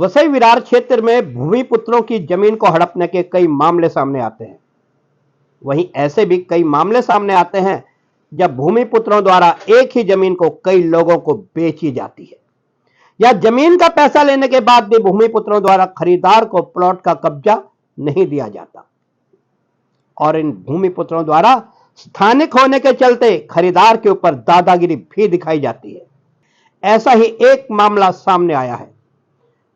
वसई विरार क्षेत्र में भूमिपुत्रों की जमीन को हड़पने के कई मामले सामने आते हैं। वहीं ऐसे भी कई मामले सामने आते हैं जब भूमिपुत्रों द्वारा एक ही जमीन को कई लोगों को बेची जाती है, या जमीन का पैसा लेने के बाद भी भूमिपुत्रों द्वारा खरीदार को प्लॉट का कब्जा नहीं दिया जाता और इन भूमिपुत्रों द्वारा स्थानिक होने के चलते खरीदार के ऊपर दादागिरी भी दिखाई जाती है। ऐसा ही एक मामला सामने आया है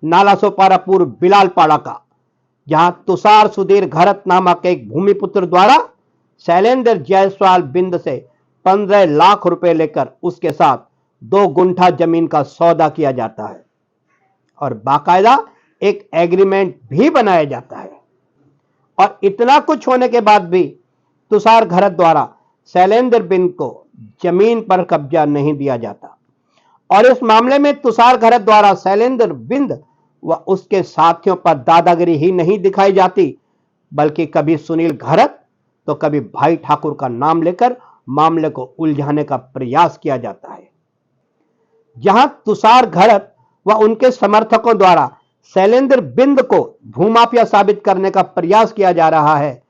नालासोपारा पूर्व बिलालपाड़ा का, जहां तुषार सुधीर घरत नामक एक भूमिपुत्र द्वारा शैलेंद्र जायसवाल बिंद से 15 लाख रुपए लेकर उसके साथ 2 गुंठा जमीन का सौदा किया जाता है और बाकायदा एक एग्रीमेंट भी बनाया जाता है। और इतना कुछ होने के बाद भी तुषार घरत द्वारा शैलेंद्र बिंद को जमीन पर कब्जा नहीं दिया जाता और इस मामले में तुषार घरत द्वारा शैलेंद्र बिंद व उसके साथियों पर दादागिरी ही नहीं दिखाई जाती, बल्कि कभी सुनील घरत तो कभी भाई ठाकुर का नाम लेकर मामले को उलझाने का प्रयास किया जाता है। जहां तुषार घरत व उनके समर्थकों द्वारा शैलेंद्र बिंद को भूमाफिया साबित करने का प्रयास किया जा रहा है,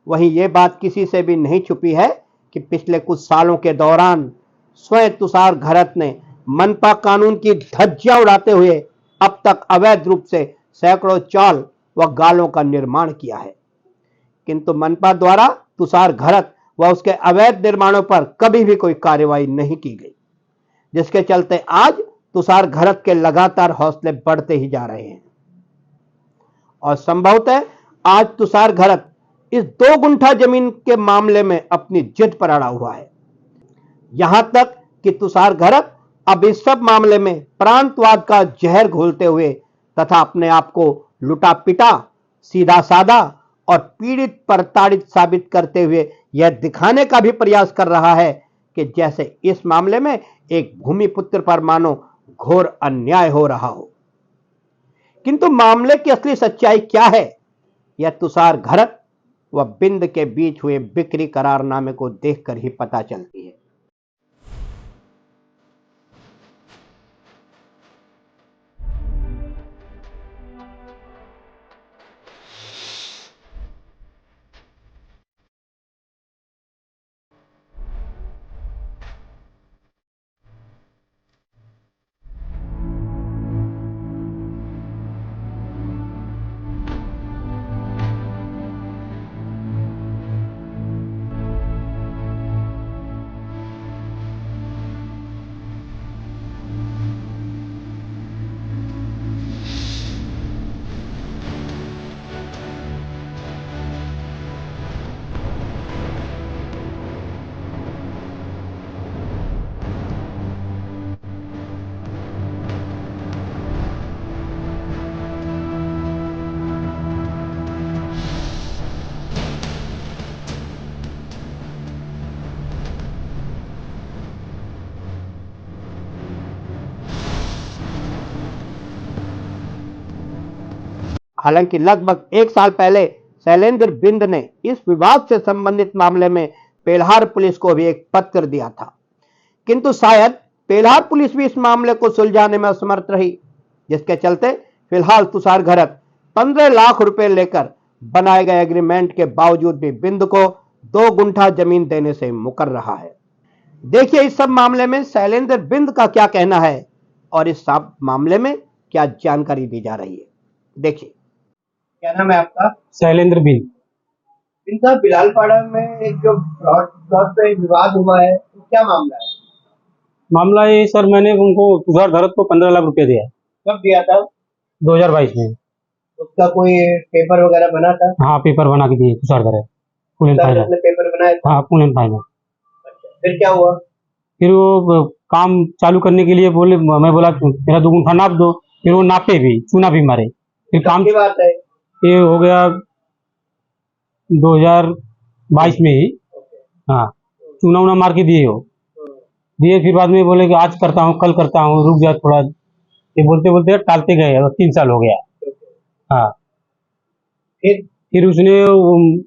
वहीं यह बात किसी से भी नहीं छुपी है कि पिछले कुछ सालों के दौरान स्वयं तुषार घरत ने मनपा कानून की धज्जियां उड़ाते हुए अब तक अवैध रूप से सैकड़ों चाल व गालों का निर्माण किया है, किंतु मनपा द्वारा तुषार घरत व उसके अवैध निर्माणों पर कभी भी कोई कार्रवाई नहीं की गई, जिसके चलते आज तुषार घरत के लगातार हौसले बढ़ते ही जा रहे हैं और संभवतः आज तुषार घरत इस 2 गुंठा जमीन के मामले में अपनी जिद पर अड़ा हुआ है। यहां तक कि तुषार घरत अब इस सब मामले में प्रांतवाद का जहर घोलते हुए तथा अपने आप को लुटा पिटा, सीधा साधा और पीड़ित प्रताड़ित साबित करते हुए यह दिखाने का भी प्रयास कर रहा है कि जैसे इस मामले में एक भूमिपुत्र पर मानो घोर अन्याय हो रहा हो। किंतु मामले की असली सच्चाई क्या है, यह तुषार घरत व बिंद के बीच हुए बिक्री करारनामे को देखकर ही पता चलती है। हालांकि लगभग 1 साल पहले शैलेंद्र बिंद ने इस विवाद से संबंधित मामले में पेल्हार पुलिस को भी एक पत्र दिया था, किंतु शायद पेल्हार पुलिस भी इस मामले को सुलझाने में असमर्थ रही, जिसके चलते फिलहाल तुषार घरत 15 लाख रुपए लेकर बनाए गए एग्रीमेंट के बावजूद भी बिंद को 2 गुंठा जमीन देने से मुकर रहा है। देखिए इस सब मामले में शैलेंद्र बिंद का क्या कहना है और इस सब मामले में क्या जानकारी दी जा रही है। देखिए, क्या नाम है आपका? शैलेंद्र बिंद। इनका बिलालपाड़ा में एक जो प्लॉट पे विवाद हुआ है, तो क्या मामला है? मामला ये सर, मैंने उनको तुषार घरत को 15 लाख रुपए दिया। कब दिया था? 2022 में। उसका कोई पेपर वगैरह बना था? हाँ, पेपर बना के दिए तुषार घरत। फुल एंड फाइनल पेपर बनाया था? हाँ, फुल एंड फाइनल। अच्छा, फिर क्या हुआ? फिर वो काम चालू करने के लिए बोले, मैं बोला मेरा 2 गुंठा नाप दो, फिर वो नापे भी, चूना भी मारे। फिर काम की बात है ये हो गया 2022 में ही। हाँ, चूना उना मार के दिए हो दिए। फिर बाद में बोले कि आज करता हूँ, कल करता हूँ, रुक जा थोड़ा, ये बोलते बोलते टालते गए और 3 साल हो गया। हाँ, फिर उसने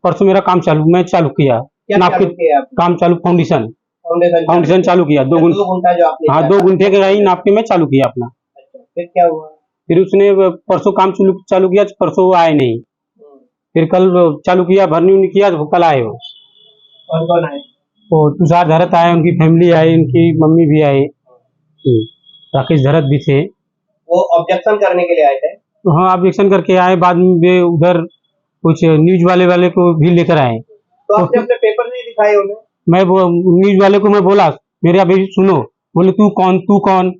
परसों मेरा काम चालू, मैं चालू किया, काम चालू, फाउंडेशन चालू किया। 2 गुंठे, हाँ 2 गुंठे के राही नाप के मैं चालू किया अपना। फिर क्या हुआ? फिर उसने परसों काम चालू किया, परसों वो आए नहीं। फिर कल चालू किया, भरनी उन्नी किया, तो कल आए वो। कौन कौन आए? तो तुषार धरत आए, उनकी फैमिली आई, उनकी मम्मी भी आई, राकेश धरत भी थे। वो ऑब्जेक्शन करने के लिए आए थे? हाँ, ऑब्जेक्शन करके आए, बाद में वे उधर कुछ न्यूज वाले को भी लेकर आए। तो आपने अपने पेपर नहीं दिखाए उन्हें? मैं वो न्यूज वाले को मैं बोला, मेरे अभी सुनो, बोले तू कौन?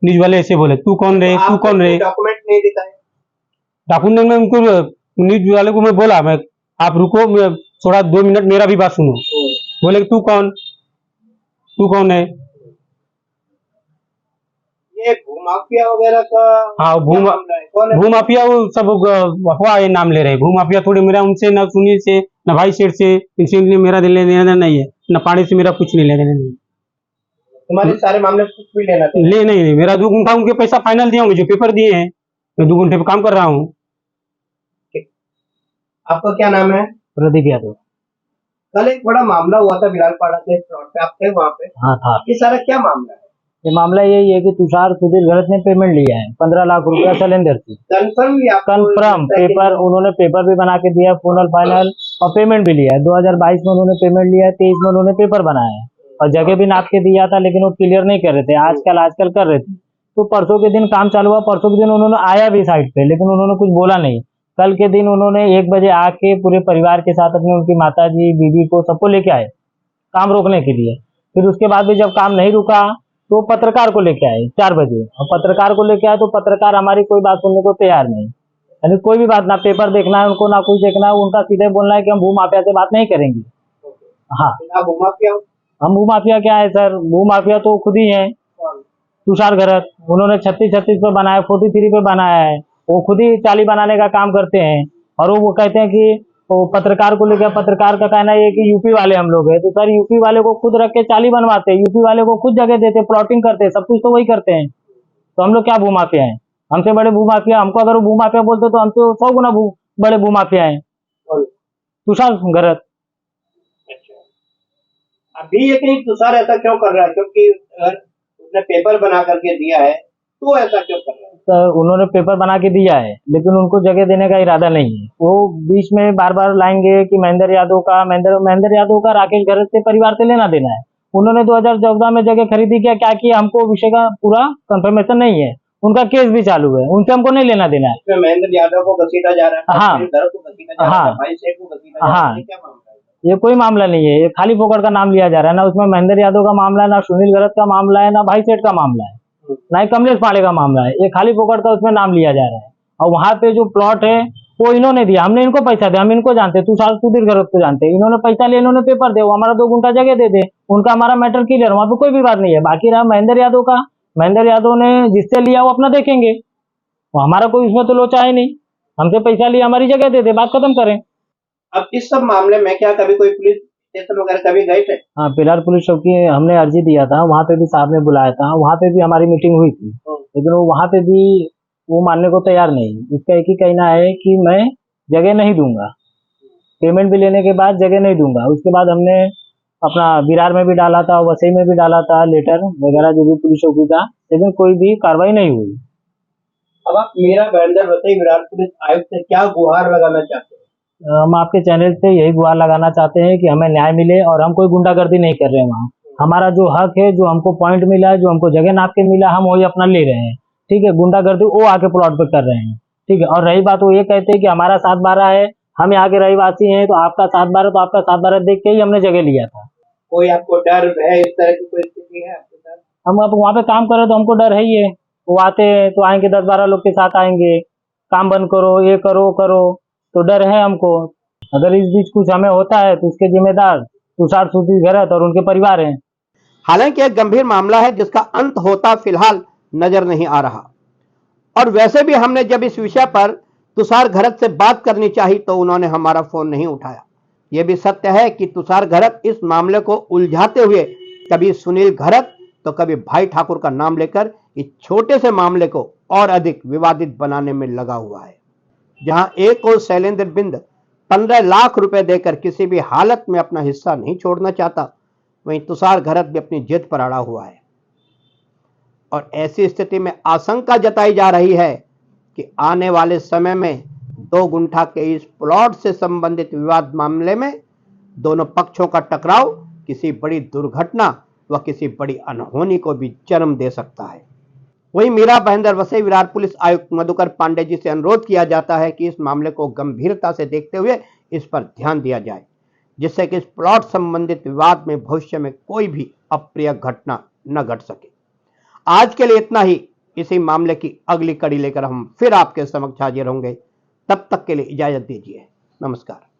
न्यूज वाले ऐसे बोले, तू कौन रे? डॉक्यूमेंट नहीं दिखाए? डॉक्यूमेंट में उनको, न्यूज वाले को मैं बोला, मैं आप रुको, मैं थोड़ा 2 मिनट मेरा भी बात सुनो। बोले तू कौन है? ये भूमाफिया वगैरह का? हाँ, भूमाफिया वो सब अफवाह ये नाम ले रहे हैं। भूमाफिया थोड़ी, मेरा उनसे ना सुनील से ना भाई सेठ से, इनसे मेरा लेना देना नहीं है, न पानी से मेरा कुछ नहीं लेना देना नहीं। तुम्हारे सारे मामले कुछ भी लेना था? ले नहीं, मेरा 2 गुंठा उनके पैसा फाइनल दिया होंगे, जो पेपर दिए हैं, मैं 2 गुंठे पे काम कर रहा हूँ। आपका क्या नाम है? प्रदीप यादव। कल एक बड़ा मामला हुआ था बिलालपाड़ा के प्लॉट पे, आप थे वहाँ पे? हाँ था। ये सारा क्या मामला है? ये मामला यही है कि तुषार सुधीर गलत ने पेमेंट लिया है 15 लाख रुपया सिलेंडर से। कंफर्म पेपर, उन्होंने पेपर भी बना के दिया फुल फाइनल, और पेमेंट भी लिया है। 2022 में उन्होंने पेमेंट लिया है, 23 में उन्होंने पेपर बनाया है, और जगह भी नाप के दिया था, लेकिन वो क्लियर नहीं कर रहे थे। आजकल कर रहे थे। तो परसों के दिन काम चालू हुआ, परसों के दिन उन्होंने आया भी साइट पे, लेकिन उन्होंने कुछ बोला नहीं। कल के दिन उन्होंने 1 बजे आके पूरे परिवार के साथ अपने, उनकी माता जी, बीवी को, सबको लेके आए काम रोकने के लिए। फिर उसके बाद भी जब काम नहीं रुका तो पत्रकार को लेके आए 4 बजे, और पत्रकार को लेके आए तो पत्रकार हमारी कोई बात सुनने को तैयार नहीं। यानी कोई भी बात, ना पेपर देखना है उनको, ना कुछ देखना है उनका, सीधे बोलना है कि हम भूमाफिया से बात नहीं करेंगे। हाँ, हम भूमाफिया क्या है सर? भूमाफिया तो खुद ही है, तुषार गहरत। उन्होंने 36 पे बनाया, 43 पे बनाया है। वो खुद ही चाली बनाने का काम करते हैं, और वो कहते हैं कि वो पत्रकार को लेकर, पत्रकार का कहना है कि यूपी वाले हम लोग हैं। तो सर, यूपी वाले को खुद रख के चाली बनवाते हैं, यूपी वाले को खुद जगह देते, प्लॉटिंग करते हैं, सब कुछ तो वही करते हैं। तो हम लोग क्या भूमाफिया हैं? हमसे बड़े भूमाफिया, हमको अगर वो भूमाफिया बोलते तो हमसे 100 गुना बड़े भूमाफिया हैं तुषार गहरत। अभी ये कहीं तुषार ऐसा क्यों कर रहा है? क्योंकि अगर उसने पेपर बना करके दिया है तो ऐसा क्यों कर रहा है? सर, उन्होंने पेपर बना के दिया है, लेकिन उनको जगह देने का इरादा नहीं है। वो बीच में बार बार लाएंगे कि महेंद्र यादव का राकेश गहरत से परिवार से लेना देना है। उन्होंने 2014 में जगह खरीदी, क्या किया हमको विषय का पूरा कंफर्मेशन नहीं है। उनका केस भी चालू है, उनसे हमको नहीं लेना देना है। महेंद्र यादव को घसीटा जा रहा है, हाँ, भाई सेठ को घसीटा जा रहा है, क्या मामला है? ये कोई मामला नहीं है, ये खाली फोकट का नाम लिया जा रहा है। ना उसमें महेंद्र यादव का मामला है, ना सुनील गहरत का मामला है, ना भाई सेठ का मामला है, ना ही कमलेश पांडे का मामला है। ये खाली फोकट का उसमें नाम लिया जा रहा है। और वहां पे जो प्लॉट है वो इन्होंने दिया, हमने इनको पैसा दिया, हम इनको जानते, तुषार सुधीर गहरत को जानते। इन्होंने पैसा लिया, इन्होंने पेपर दे, वो हमारा 2 गुंठा जगह दे दे, उनका हमारा मैटर क्लियर, वहां पे कोई भी बात नहीं है। बाकी रहा महेंद्र यादव का, महेंद्र यादव ने जिससे लिया वो अपना देखेंगे, वो हमारा कोई उसमें तो लोचा है नहीं। हमसे पैसा लिया, हमारी जगह दे दे, बात खत्म करें। अब इस सब मामले में क्या कभी कोई पुलिस स्टेशन वगैरह कभी गए थे? हाँ, पिलार पुलिस चौकी हमने अर्जी दिया था, वहाँ पे भी साहब ने बुलाया था, वहाँ पे भी हमारी मीटिंग हुई थी, लेकिन वो वहाँ पे भी वो मानने को तैयार नहीं। उसका एक ही कहना है कि मैं जगह नहीं दूंगा, पेमेंट भी लेने के बाद जगह नहीं दूंगा। उसके बाद हमने अपना विरार में भी डाला था, वसई में भी डाला था लेटर वगैरह, जो भी पुलिस चौकी का, लेकिन कोई भी कार्रवाई नहीं हुई। अब आप मेरा बहनदर वसई विरार पुलिस आयुक्त से क्या गुहार लगाना चाहते हैं? हम आपके चैनल से यही गुहार लगाना चाहते हैं कि हमें न्याय मिले, और हम कोई गुंडागर्दी नहीं कर रहे हैं वहाँ। हमारा जो हक है, जो हमको पॉइंट मिला है, जो हमको जगह नाप के मिला, हम वही अपना ले रहे हैं। ठीक है, गुंडागर्दी वो आके प्लॉट पे कर रहे हैं। ठीक है, और रही बात, वो ये कहते हैं कि हमारा 7/12 है, हम यहाँ के रहवासी हैं, तो आपका 7/12, तो आपका 7/12 देख के ही हमने जगह लिया था। कोई आपको डर है, इस तरह की कोई स्थिति है आपके साथ? हम अब वहाँ पे काम कर रहे तो हमको डर है ही है। वो आते हैं तो आएंगे, 10-12 लोग के साथ आएंगे, काम बंद करो, ये करो तो डर है हमको। अगर इस बीच कुछ हमें होता है तो उसके जिम्मेदार तुषार सुधीर गहरत और उनके परिवार हैं। हालांकि एक गंभीर मामला है जिसका अंत होता फिलहाल नजर नहीं आ रहा, और वैसे भी हमने जब इस विषय पर तुषार गहरत से बात करनी चाहिए तो उन्होंने हमारा फोन नहीं उठाया। यह भी सत्य है कि तुषार गहरत इस मामले को उलझाते हुए कभी सुनील गहरत तो कभी भाई ठाकुर का नाम लेकर इस छोटे से मामले को और अधिक विवादित बनाने में लगा हुआ है। जहां एक और शैलेंद्र बिंद 15 लाख रुपए देकर किसी भी हालत में अपना हिस्सा नहीं छोड़ना चाहता, वहीं तुषार गहरत भी अपनी जिद पर अड़ा हुआ है। और ऐसी स्थिति में आशंका जताई जा रही है कि आने वाले समय में 2 गुंठा के इस प्लॉट से संबंधित विवाद मामले में दोनों पक्षों का टकराव किसी बड़ी दुर्घटना व किसी बड़ी अनहोनी को भी जन्म दे सकता है। वहीं मीरा भाईंदर वसई विरार पुलिस आयुक्त मधुकर पांडे जी से अनुरोध किया जाता है कि इस मामले को गंभीरता से देखते हुए इस पर ध्यान दिया जाए, जिससे कि इस प्लॉट संबंधित विवाद में भविष्य में कोई भी अप्रिय घटना न घट सके। आज के लिए इतना ही। इसी मामले की अगली कड़ी लेकर हम फिर आपके समक्ष हाजिर होंगे। तब तक के लिए इजाजत दीजिए। नमस्कार।